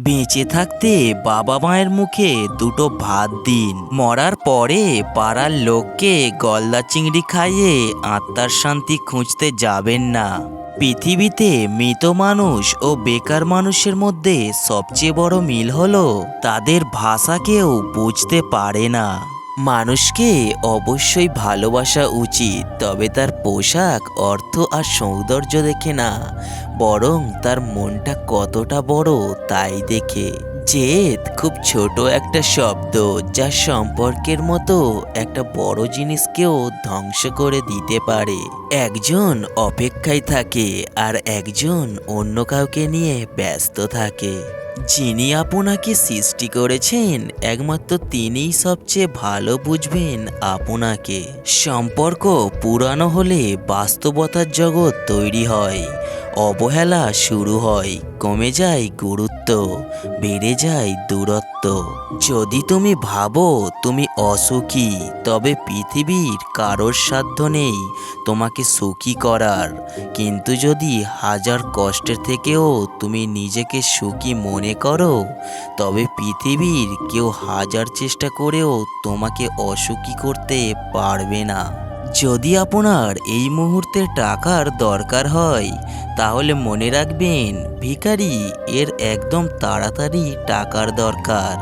বেঁচে থাকতে বাবা মায়ের মুখে দুটো ভাত দিন, মরার পরে পাড়ার লোককে গলদা চিংড়ি খাইয়ে আত্মার শান্তি খুঁজতে যাবেন না। পৃথিবীতে মৃত মানুষ ও বেকার মানুষের মধ্যে সবচেয়ে বড় মিল হলো তাদের ভাষা কেউ বুঝতে পারে না। মানুষকে অবশ্যই ভালোবাসা উচিত, তবে তার পোশাক, অর্থ আর সৌন্দর্য দেখে না, বরং তার মনটা কতটা বড় তাই দেখে। জেদ খুব ছোট একটা শব্দ, যা সম্পর্কের মতো একটা বড় জিনিসকেও ধ্বংস করে দিতে পারে। একজন অপেক্ষায় থাকে আর একজন অন্য কাউকে নিয়ে ব্যস্ত থাকে। যিনি আপনাকে সৃষ্টি করেছেন একমাত্র তিনিই সবচেয়ে ভালো বুঝবেন আপনাকে। সম্পর্ক পুরানো হলে বাস্তবতার জগৎ তৈরি হয়, অবহেলা শুরু হয়, কমে যায় গুরুত্ব, বেড়ে যায় দূরত্ব। যদি তুমি ভাবো তুমি অসুখী, তবে পৃথিবীর কারোর সাধ্য নেই তোমাকে সুখী করার। কিন্তু যদি হাজার কষ্টের থেকেও তুমি নিজেকে সুখী মনে করো, তবে পৃথিবীর কেউ হাজার চেষ্টা করেও তোমাকে অসুখী করতে পারবে না। যদি আপনার এই মুহূর্তে টাকার দরকার হয়, তাহলে মনে রাখবেন ভিখারি এর একদম তাড়াতাড়ি টাকার দরকার,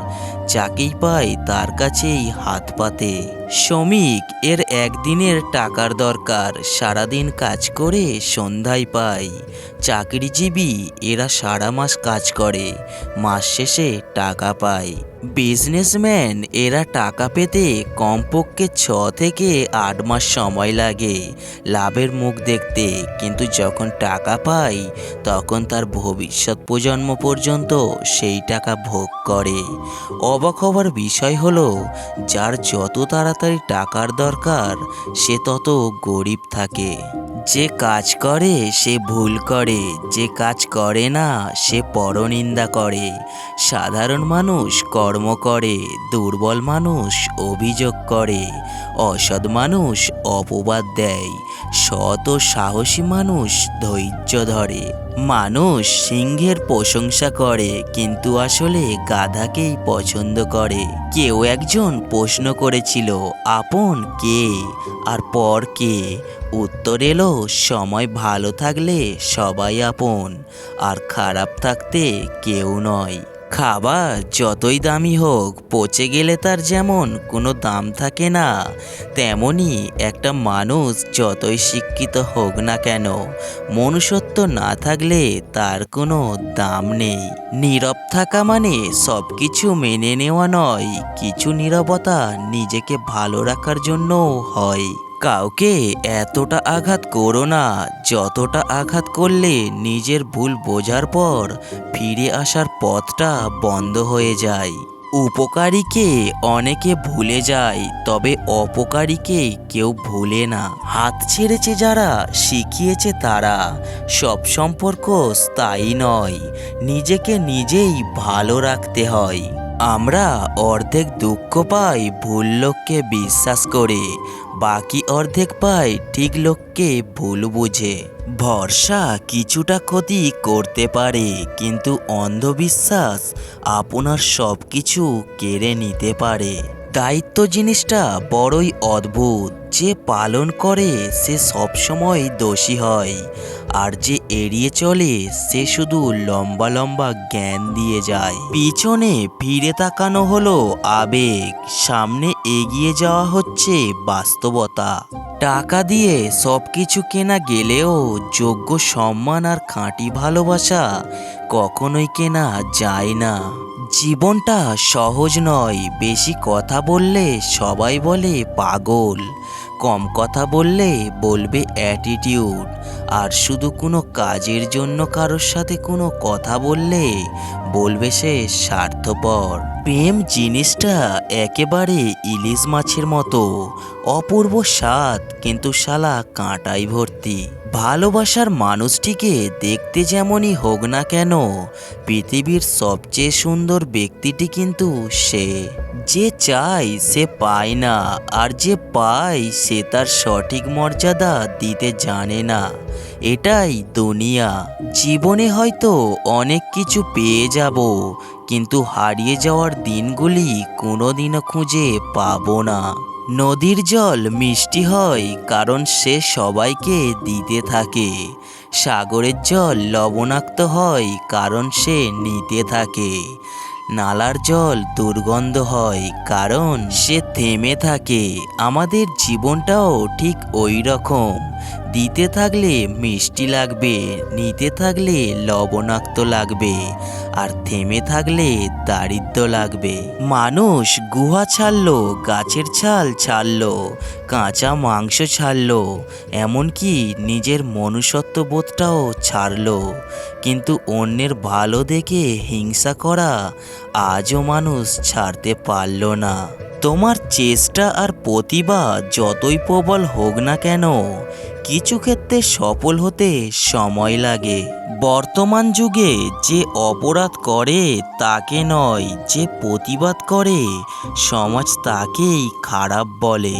যাকেই পায় তার কাছেই হাত পাতে। শ্রমিক এর একদিনের টাকার দরকার, সারাদিন কাজ করে সন্ধ্যায় পায়। চাকরিজীবী এরা সারা মাস কাজ করে, মাস শেষে টাকা পায়। বিজনেসম্যান এরা টাকা পেতে কমপক্ষে 6 থেকে 8 মাস সময় লাগে লাভের মুখ দেখতে, কিন্তু যখন টাকা পায় তখন তার ভবিষ্যৎ প্রজন্ম পর্যন্ত সেই টাকা ভোগ করে। অবাক হবার বিষয় হলো, যার যত তাড়াতাড়ি টাকার দরকার সে তত গরিব থাকে। যে কাজ করে সে ভুল করে, যে কাজ করে না সে পরনিন্দা করে। সাধারণ মানুষ কর্ম করে, দুর্বল মানুষ অভিযোগ করে, অসৎ মানুষ অপবাদ দেয়, সৎ ও সাহসী মানুষ ধৈর্য ধরে। মানুষ সিংহের প্রশংসা করে, কিন্তু আসলে গাধাকেই পছন্দ করে। কেউ একজন প্রশ্ন করেছিল, আপন কে আর পর কে? উত্তর এলো, সময় ভালো থাকলে সবাই আপন, আর খারাপ থাকতে কেউ নয়। খাবার যতই দামি হোক, পচে গেলে তার যেমন কোনো দাম থাকে না, তেমনি একটা মানুষ যতই শিক্ষিত হোক না কেন, মনুষ্যত্ব না থাকলে তার কোনো দাম নেই। নীরব থাকা মানে সব কিছু মেনে নেওয়া নয়, কিছু নীরবতা নিজেকে ভালো রাখার জন্যও হয়। কাউকে এতটা আঘাত করো না যতটা আঘাত করলে নিজের ভুল বোঝার পর ফিরে আসার পথটা বন্ধ হয়ে যায়। উপকারীকে অনেকে ভুলে যায়, তবে অপকারীকে কেউ ভুলে না। হাত ছেড়েছে যারা, শিখিয়েছে তারা। সব সম্পর্ক স্থায়ী নয়, নিজেকে নিজেই ভালো রাখতে হয়। আমরা অর্ধেক দুঃখ পাই ভুল লোককে বিশ্বাস করে, বাকি অর্ধেক পাই ঠিক লোককে ভুল বুঝে। ভরসা কিছুটা ক্ষতি করতে পারে, কিন্তু অন্ধবিশ্বাস আপনার সব কিছু কেড়ে নিতে পারে। দায়িত্ব জিনিসটা বড়ই অদ্ভুত, যে পালন করে সে সবসময় দোষী হয়, আর যে এড়িয়ে চলে সে শুধু লম্বা লম্বা জ্ঞান দিয়ে যায়। পিছনে ফিরে তাকানো হলো আবেগ, সামনে এগিয়ে যাওয়া হচ্ছে বাস্তবতা। টাকা দিয়ে সব কিছু কেনা গেলেও যোগ্য সম্মান আর খাঁটি ভালোবাসা কখনোই কেনা যায় না। জীবনটা সহজ নয়, বেশি কথা বললে সবাই বলে পাগল, কম কথা বললে বলবে অ্যাটিটিউড, আর শুধু কোনো কাজের জন্য কারোর সাথে কোনো কথা বললে বলবে সে স্বার্থপর। প্রেম জিনিসটা একেবারে ইলিশ মাছের মতো, অপূর্ব স্বাদ, কিন্তু শালা কাঁটায় ভর্তি। ভালোবাসার মানুষটিকে দেখতে যেমনই হোক না কেন, পৃথিবীর সবচেয়ে সুন্দর ব্যক্তিটি কিন্তু সে। যে চায় সে পায় না, আর যে পায় সে তার সঠিক মর্যাদা দিতে জানে না। এটাই দুনিয়া। জীবনে হয়তো অনেক কিছু পেয়ে যাব, কিন্তু হারিয়ে যাওয়ার দিনগুলি কোনোদিনও খুঁজে পাবো না। নদীর জল মিষ্টি হয় কারণ সে সবাইকে দিতে থাকে। সাগরের জল লবণাক্ত হয় কারণ সে নিতে থাকে। নালার জল দুর্গন্ধ হয় কারণ সে থেমে থাকে। আমাদের জীবনটাও ঠিক ওই রকম। দিতে থাকলে মিষ্টি লাগবে, নিতে থাকলে লবণাক্ত লাগবে, আর থেমে থাকলে দারিদ্র লাগবে। মানুষ গুহা ছাড়লো, গাছের ছাল ছাড়লো, কাঁচা মাংস ছাড়লো, এমনকি নিজের মনুষ্যত্ববোধটাও ছাড়লো, কিন্তু অন্যের ভালো দেখে হিংসা করা আজও মানুষ ছাড়তে পারল না। তোমার চেষ্টা আর প্রতিভা যতই প্রবল হোক না কেন, কিছু ক্ষেত্রে সফল হতে সময় লাগে। বর্তমান যুগে যে অপরাধ করে তাকে নয়, যে প্রতিবাদ করে সমাজ তাকেই খারাপ বলে।